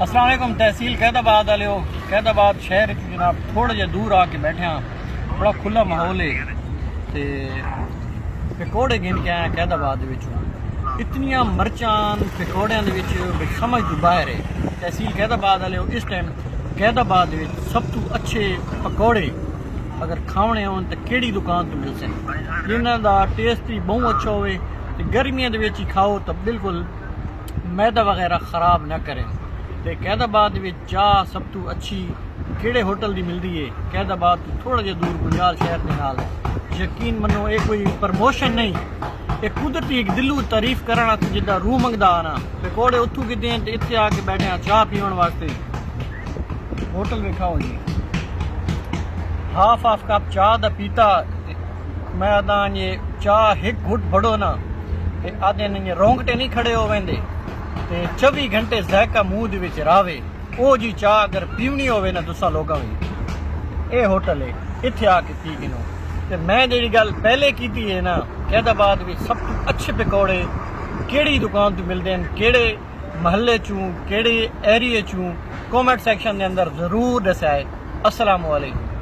अस्सलाम वालेकुम। तहसील कैदाबाद वाले हो। कैदाबाद शहर जनाब थोड़ा जिहा दूर आके बैठे हाँ, बड़ा खुला माहौल है। तो पकौड़े गिन के आए कैदाबाद इतनिया मरचां पकौड़ियां समझ तो बाहर है। तहसील कैदाबाद वाले हो, इस टाइम कैदाबाद सब तो अच्छे पकौड़े अगर खाने हो तो केड़ी दुकान तो मिल सकते जिन्हों का टेस्ट भी बहुत अच्छा हो। गर्मियों ही खाओ तो बिल्कुल मैदा वगैरह ख़राब ना करें। तो कैदाबाद चाह सब तो अच्छी किहड़े होटल की मिलती है? कैदाबाद तो थोड़ा जिहा दूर गुंजाल शहर के नाल है। यकीन मनो ये कोई प्रमोशन नहीं, ये कुदरती एक दिलू तारीफ करना जिदा रूह मंगदा आना। पकौड़े उतों किते हैं तो इत्थे आके बैठे हैं चाह पीने वास्ते। होटल दिखाओ जी, हाफ कप चाह दा पीता। मैं आदा ये चाह एक घुट बड़ो ना ते आदे ने रोंगटे नहीं खड़े हो वेंदे ते 24 घंटे ज़ायका मूँह दे विच रावे। ओ जी चाह अगर पीवनी होवे ना तुसा लोगां भी ये होटल है, इत्थे आके पी गिनो। ते मैं जेड़ी गल पहले कीती है ना, कैदाबाद में सब तो अच्छे पकौड़े केड़ी दुकान तो मिलते हैं, केड़े महल्ले चूँ, केड़े एरिए चूँ, कॉमेंट सेक्शन के अंदर ज़रूर दसाए। अस्सलाम वालेकुम।